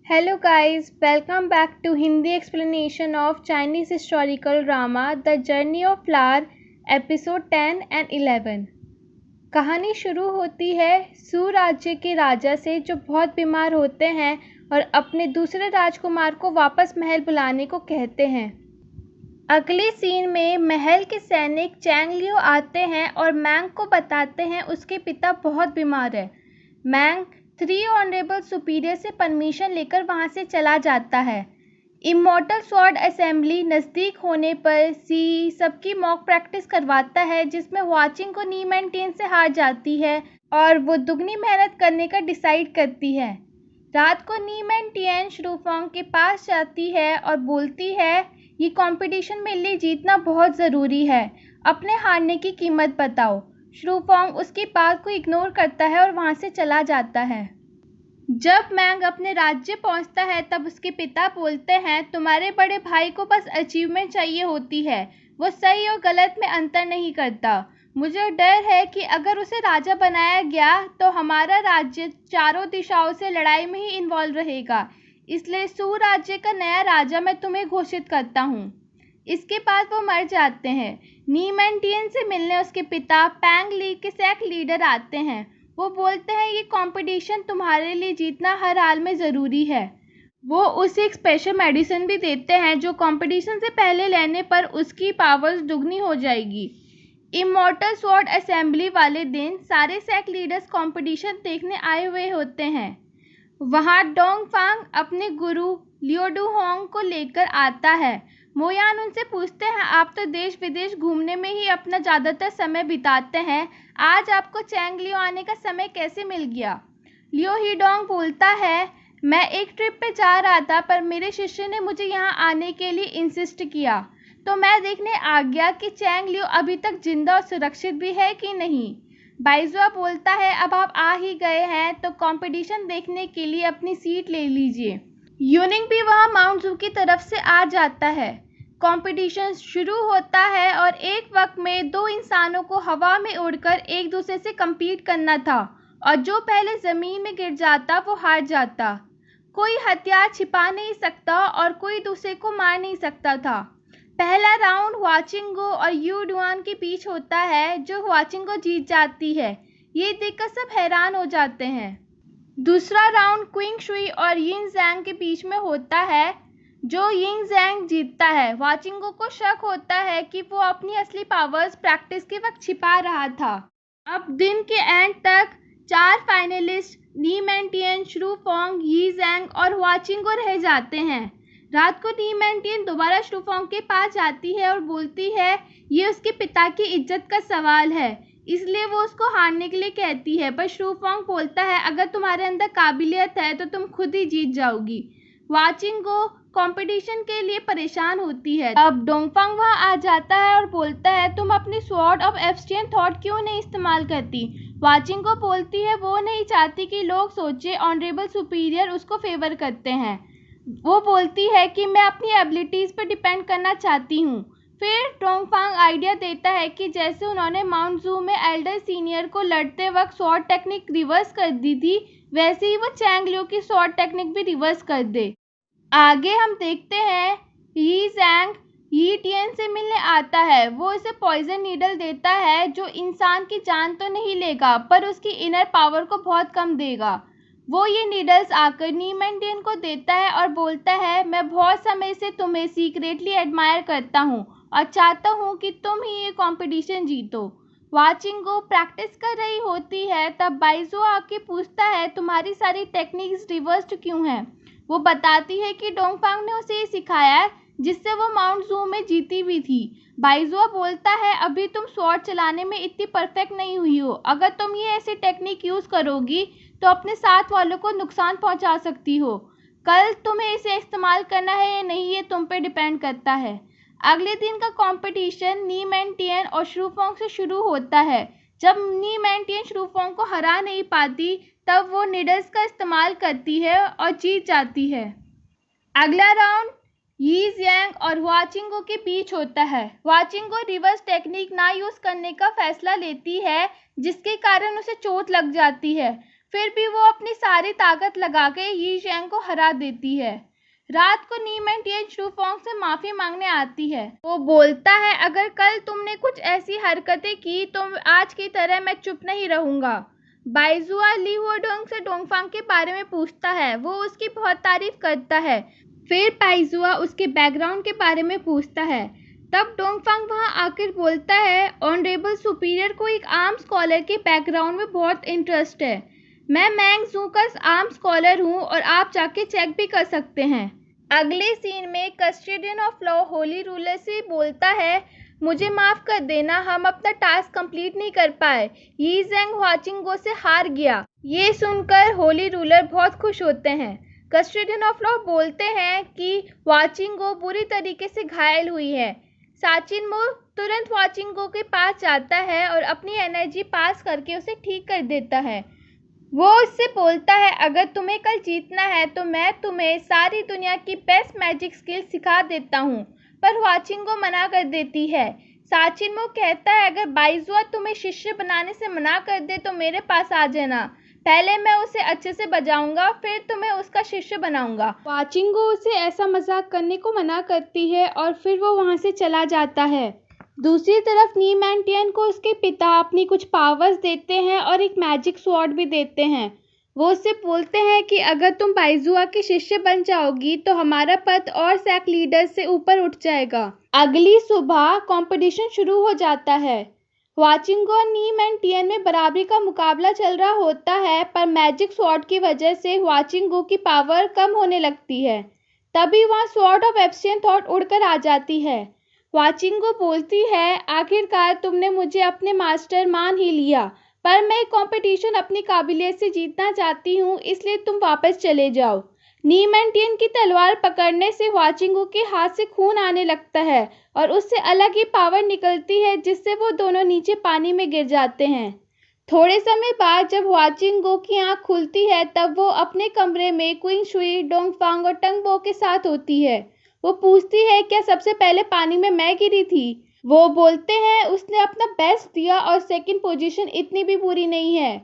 Hello guys, welcome back to Hindi explanation of Chinese historical drama The Journey of Flower episode 10 and 11। कहानी शुरू होती है सू राज्य के राजा से जो बहुत बीमार होते हैं और अपने दूसरे राजकुमार को वापस महल बुलाने को कहते हैं। अगले सीन में महल के सैनिक चैंग लियो आते हैं और मैंग को बताते हैं उसके पिता बहुत बीमार है। मैंग 3 ऑनरेबल सुपीरियर से परमिशन लेकर वहां से चला जाता है। इमॉर्टल स्वॉर्ड असेंबली नज़दीक होने पर सी सबकी मॉक प्रैक्टिस करवाता है जिसमें वाचिंग को नी मेंटेन से हार जाती है और वो दुगनी मेहनत करने का डिसाइड करती है। रात को नी मेंटेन श्रूफोंग के पास जाती है और बोलती है ये कंपटीशन मेरे लिए जीतना बहुत ज़रूरी है, अपने हारने की कीमत बताओ। श्रूफोंग उसकी बात को इग्नोर करता है और वहां से चला जाता है। जब मैंग अपने राज्य पहुंचता है तब उसके पिता बोलते हैं तुम्हारे बड़े भाई को बस अचीवमेंट चाहिए होती है, वो सही और गलत में अंतर नहीं करता। मुझे डर है कि अगर उसे राजा बनाया गया तो हमारा राज्य चारों दिशाओं से लड़ाई में ही इन्वॉल्व रहेगा, इसलिए सू राज्य का नया राजा मैं तुम्हें घोषित करता हूँ। इसके बाद वो मर जाते हैं। नी मेंटियन से मिलने उसके पिता पैंग ली के सेक लीडर आते हैं। वो बोलते हैं ये कंपटीशन तुम्हारे लिए जीतना हर हाल में ज़रूरी है। वो उसे एक स्पेशल मेडिसिन भी देते हैं जो कंपटीशन से पहले लेने पर उसकी पावर्स दुगनी हो जाएगी। इमॉर्टल स्वॉर्ड असेंबली वाले दिन सारे सेक लीडर्स कंपटीशन देखने आए हुए होते हैं। वहाँ डोंगफांग अपने गुरु लियोडू होंग को लेकर आता है। मोयान उनसे पूछते हैं आप तो देश विदेश घूमने में ही अपना ज़्यादातर समय बिताते हैं, आज आपको चैंग लियो आने का समय कैसे मिल गया। लियो हीडोंग बोलता है मैं एक ट्रिप पे जा रहा था पर मेरे शिष्य ने मुझे यहाँ आने के लिए इंसिस्ट किया तो मैं देखने आ गया कि चैंग लियो अभी तक जिंदा और सुरक्षित भी है कि नहीं। बाइजुआ बोलता है अब आप आ ही गए हैं तो कंपटीशन देखने के लिए अपनी सीट ले लीजिए। यूनिंग भी वहाँ माउंट जू की तरफ से आ जाता है। कंपटीशन शुरू होता है और एक वक्त में 2 इंसानों को हवा में उड़कर एक दूसरे से compete करना था और जो पहले ज़मीन में गिर जाता वो हार जाता। कोई हथियार छिपा नहीं सकता और कोई दूसरे को मार नहीं सकता था। पहला राउंड वाचिंगो और यू डुआन के बीच होता है जो वाचिंगो जीत जाती है। ये देखकर सब हैरान हो जाते हैं। दूसरा राउंड क्विंग शुई और यिंग ज़ैंग के बीच में होता है जो यिंग ज़ैंग जीतता है। वाचिंगो को शक होता है कि वो अपनी असली पावर्स प्रैक्टिस के वक्त छिपा रहा था। अब दिन के एंड तक 4 फाइनलिस्ट नी मेंटियन, श्रूफोंग, यी ज़ैंग और वाचिंगो रह जाते हैं। रात को नी मेंटियन दोबारा श्रूफोंग के पास जाती है और बोलती है ये उसके पिता की इज्जत का सवाल है, इसलिए वो उसको हारने के लिए कहती है, पर श्रूफोंग बोलता है अगर तुम्हारे अंदर काबिलियत है तो तुम खुद ही जीत जाओगी। वाचिंगो कंपटीशन के लिए परेशान होती है। अब डोंगफांग वहां आ जाता है और बोलता है तुम अपनी स्वॉर्ड ऑफ एब्सटेंट थॉट क्यों नहीं इस्तेमाल करती। वाचिंगो बोलती है वो नहीं चाहती कि लोग सोचे ऑनरेबल सुपीरियर उसको फेवर करते हैं। वो बोलती है कि मैं अपनी एबिलिटीज़ पर डिपेंड करना चाहती हूँ। फिर डोंगफांग आइडिया देता है कि जैसे उन्होंने माउंट जू में एल्डर सीनियर को लड़ते वक्त स्वॉर्ड टेक्निक रिवर्स कर दी थी वैसे ही वो चैंग लियो की स्वॉर्ड टेक्निक भी रिवर्स कर दे। आगे हम देखते हैं यी ज़ैंग यी टियन से मिलने आता है। वो इसे पॉइजन नीडल देता है जो इंसान की जान तो नहीं लेगा पर उसकी इनर पावर को बहुत कम देगा। वो ये नीडल्स आकर नी मेंटियन को देता है और बोलता है मैं बहुत समय से तुम्हें सीक्रेटली एडमायर करता हूँ और चाहता हूँ कि तुम ही ये कंपटीशन जीतो। वाचिंगो प्रैक्टिस कर रही होती है तब बाइजो आके पूछता है तुम्हारी सारी टेक्निक्स रिवर्स्ड क्यों हैं। वो बताती है कि डोंगफांग ने उसे ये सिखाया है जिससे वो माउंट जू में जीती भी थी। बाइजुआ बोलता है अभी तुम स्वॉर्ड चलाने में इतनी परफेक्ट नहीं हुई हो, अगर तुम ये ऐसी टेक्निक यूज़ करोगी तो अपने साथ वालों को नुकसान पहुंचा सकती हो। कल तुम्हें इसे इस्तेमाल करना है या नहीं ये तुम पे डिपेंड करता है। अगले दिन का कंपटीशन नी मेंटियन और श्रूफोंग से शुरू होता है। जब नी मेंटियन श्रूफोंग को हरा नहीं पाती तब वो निडल्स का इस्तेमाल करती है और जीत जाती है। अगला राउंड यी ज़ैंग और वाचिंगो के बीच होता है। वाचिंगो रिवर्स टेक्निक ना यूज़ करने का फैसला लेती है जिसके कारण उसे चोट लग जाती है। फिर भी वो अपनी सारी ताकत लगा के यी जैंग को हरा देती है। रात को नी मैंटियन शूफोंग से माफी मांगने आती है। वो बोलता है, अगर कल तुमने कुछ ऐसी हरकतें की तो आज की तरह मैं चुप नहीं रहूंगा। बाइजुआ ली हुओडोंग से डोंगफांग के बारे में पूछता है। वो उसकी बहुत तारीफ करता है। फिर बाइजुआ उसके बैकग्राउंड के बारे में पूछता है। तब डोंगफांग वहां आकर बोलता है, ऑनरेबल सुपीरियर को एक आर्म स्कॉलर के बैकग्राउंड में बहुत इंटरेस्ट है। मैं मैंग जू का आर्म स्कॉलर हूँ और आप जाके चेक भी कर सकते हैं। अगले सीन में custodian of law Holi ruler से बोलता है, मुझे माफ कर देना, हम अपना टास्क कंप्लीट नहीं कर पाए। यी जैंग हुआचिंगो से हार गया। ये सुनकर होली रूलर बहुत खुश होते हैं। कस्टोडियन ऑफ लॉ बोलते हैं कि हुआचिंगो बुरी तरीके से घायल हुई है। साचिनमो तुरंत हुआचिंगो के पास जाता है और अपनी एनर्जी पास करके उसे ठीक कर देता है। वो उससे बोलता है, अगर तुम्हें कल जीतना है तो मैं तुम्हें सारी दुनिया की बेस्ट मैजिक स्किल सिखा देता हूँ। पर हुआचिंगो मना कर देती है। साचिनमो कहता है, अगर बाइजुआ तुम्हें शिष्य बनाने से मना कर दे तो मेरे पास आ जाना। पहले मैं उसे अच्छे से बजाऊंगा, फिर तुम्हें उसका शिष्य बनाऊंगा। हुआचिंगो उसे ऐसा मजाक करने को मना करती है और फिर वो वहाँ से चला जाता है। दूसरी तरफ नी मैंटियन को उसके पिता अपनी कुछ पावर्स देते हैं और एक मैजिक स्वॉर्ड भी देते हैं। वो उससे बोलते हैं कि अगर तुम बाइजुआ के शिष्य बन जाओगी तो हमारा पद और सैक लीडर से ऊपर उठ जाएगा। अगली सुबह कंपटीशन शुरू हो जाता है। हुआचिंगो और नी मैंटियन में बराबरी का मुकाबला चल रहा होता है, पर मैजिक स्वॉर्ड की वजह से हुआचिंगो की पावर कम होने लगती है। तभी वहाँ स्वॉर्ड ऑफ एब्सिएंट थॉट उड़कर आ जाती है। हुआचिंगो बोलती है, आखिरकार तुमने मुझे अपने मास्टर मान ही लिया, पर मैं कंपटीशन अपनी काबिलियत से जीतना चाहती हूँ, इसलिए तुम वापस चले जाओ। नी मैंटियन की तलवार पकड़ने से हुआचिंगो के हाथ से खून आने लगता है और उससे अलग ही पावर निकलती है, जिससे वो दोनों नीचे पानी में गिर जाते हैं। थोड़े समय बाद जब हुआचिंगो की आंख खुलती है तब वो अपने कमरे में क्वीन शुई, डोंगफांग और टंगबो के साथ होती है। वो पूछती है, क्या सबसे पहले पानी में मैं गिरी थी? वो बोलते हैं, उसने अपना बेस्ट दिया और सेकंड पोजीशन इतनी भी बुरी नहीं है।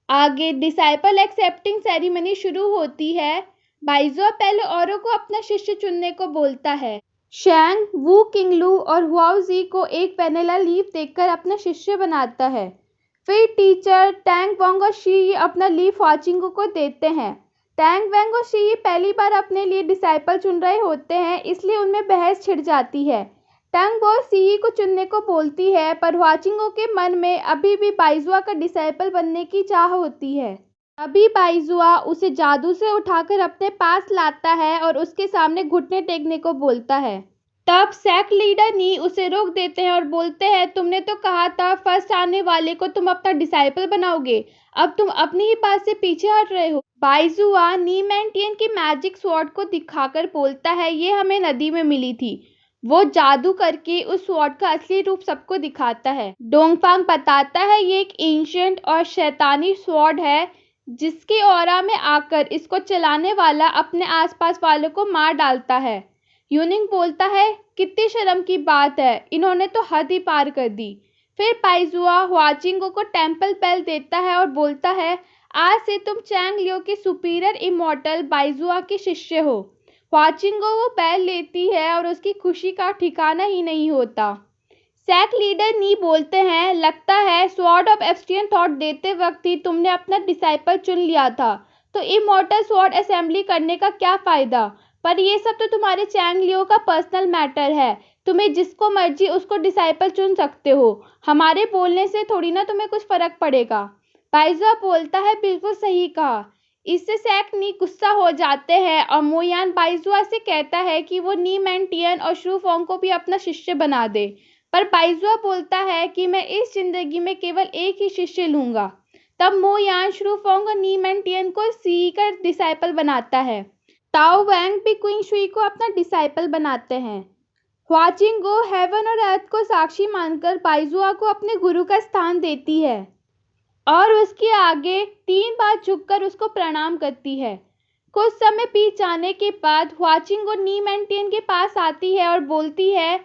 आगे डिसाइपल एक्सेप्टिंग सेरेमनी शुरू होती है। बाइजुआ पहले औरों को अपना शिष्य चुनने को बोलता है। शैंग, वू किंगलू और हुआओजी को एक वेनिला लीफ देकर अपना शिष्य बनाता है। फिर टीचर टैंग वांग और शी अपना लीफ हुआचिंगो को देते हैं। टैंग वैंग और शी पहली बार अपने लिए डिसाइपल चुन रहे होते हैं, इसलिए उनमें बहस छिड़ जाती है। टंग बो सी को चुनने को बोलती है, पर हुआचिंगो के मन में अभी भी बाइजुआ का डिसाइपल बनने की चाह होती है। अभी बाइजुआ उसे जादू से उठाकर अपने पास लाता है और उसके सामने घुटने टेकने को बोलता है। तब सैक लीडर नी उसे रोक देते हैं और बोलते हैं, तुमने तो कहा था फर्स्ट आने वाले को तुम अपना डिसाइपल बनाओगे, अब तुम अपनी ही बात से पीछे हट रहे हो। बाइजुआ नी मैंटियन की मैजिक स्वॉर्ड को दिखाकर बोलता है, ये हमें नदी में मिली थी। वो जादू करके उस स्वॉर्ड का असली रूप सबको दिखाता है। डोंगफांग बताता है, ये एक एंशिएंट और शैतानी स्वॉर्ड है, जिसके ऑरा में आकर इसको चलाने वाला अपने आसपास वालों को मार डालता है। यूनिंग बोलता है, कितनी शर्म की बात है, इन्होंने तो हद ही पार कर दी। फिर बाइजुआ हुआचिंगो को टेंपल बेल देता है और बोलता है, आज से तुम चैंग लियो के सुपीरियर इमॉर्टल बाइजुआ के शिष्य हो। हुआचिंगो वो बेल लेती है और उसकी खुशी का ठिकाना ही नहीं होता। सैक लीडर नी बोलते हैं, लगता है स्वॉर्ड ऑफ एब्सिएंट थॉट देते वक्त ही तुमने अपना डिसाइपल चुन लिया था, तो इमॉर्टल स्वॉर्ड असेंबली करने का क्या फ़ायदा। पर ये सब तो तुम्हारे चैंग लियो का पर्सनल मैटर है, तुम्हें जिसको मर्जी उसको डिसाइपल चुन सकते हो, हमारे बोलने से थोड़ी ना तुम्हें कुछ फ़र्क पड़ेगा। बाइजुआ बोलता है, बिल्कुल सही कहा। इससे सैक नी गुस्सा हो जाते हैं और मोयान बाइजुआ से कहता है कि वो नी मैंटियन और शूफोंग को भी अपना शिष्य बना दे, पर बाइजुआ बोलता है कि मैं इस जिंदगी में केवल एक ही शिष्य लूंगा। तब मोयान शूफोंग और नी मैंटियन को सी का डिसाइपल बनाता है। ताओ वैंग भी क्वीन शुई को अपना डिसाइपल बनाते हैं। हुआचिंगो हेवन और अर्थ को साक्षी मानकर बाइजुआ को अपने गुरु का स्थान देती है और उसके आगे 3 बार झुककर उसको प्रणाम करती है। कुछ समय बीत जाने के बाद हुआचिंगो नी मैंटियन के पास आती है और बोलती है,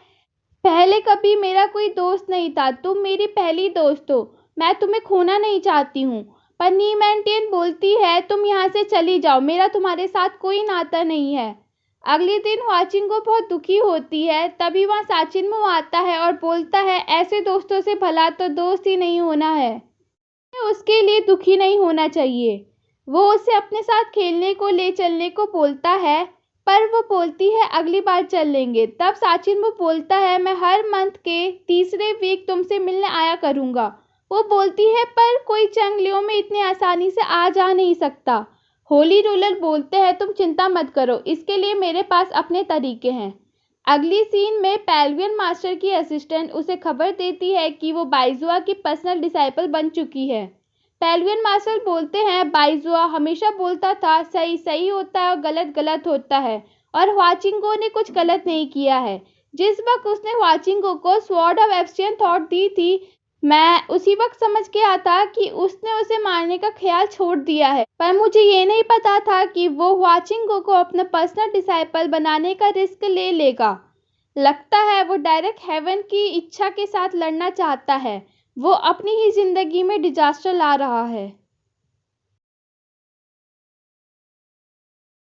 पहले कभी मेरा कोई दोस्त नहीं था, तुम मेरी पहली दोस्त हो। मैं तुम्हें खोना नहीं चाहती हूँ, पर नीमैंटियन बोलती है तुम यहाँ से चली जाओ, मेरा तुम्हारे साथ कोई नाता नहीं है। अगले दिन ह्वाचिंगो बहुत दुखी होती है। तभी वहाँ साचिनमो आता है और बोलता है ऐसे दोस्तों से भला तो दोस्त ही नहीं होना है, उसके लिए दुखी नहीं होना चाहिए। वो उसे अपने साथ खेलने को ले चलने को बोलता है, पर वो बोलती है अगली बार चल लेंगे। तब साचिनमो बोलता है मैं हर मंथ के तीसरे वीक तुमसे मिलने आया करूँगा। वो बोलती है पर कोई चंगलियों में इतनी आसानी से आ जा नहीं सकता। होली रूलर बोलते हैं तुम चिंता मत करो, इसके लिए मेरे पास अपने तरीके हैं। अगली सीन में पैलवियन मास्टर की असिस्टेंट उसे खबर देती है कि वो बाइजुआ की पर्सनल डिसाइपल बन चुकी है। पैलवियन मास्टर बोलते हैं बाइजुआ हमेशा बोलता था सही सही होता है और गलत गलत होता है, और ह्वाचिंगो ने कुछ गलत नहीं किया है। जिस वक्त उसने ह्वाचिंगो को स्वॉर्ड ऑफ एब्सियन थॉट दी थी, मैं उसी वक्त समझ गया था कि उसने उसे मारने का ख्याल छोड़ दिया है, पर मुझे ये नहीं पता था कि वो ह्वाचिंगो को अपना पर्सनल डिसाइपल बनाने का रिस्क ले लेगा। लगता है वो डायरेक्ट हेवन की इच्छा के साथ लड़ना चाहता है। वो अपनी ही जिंदगी में डिजास्टर ला रहा है।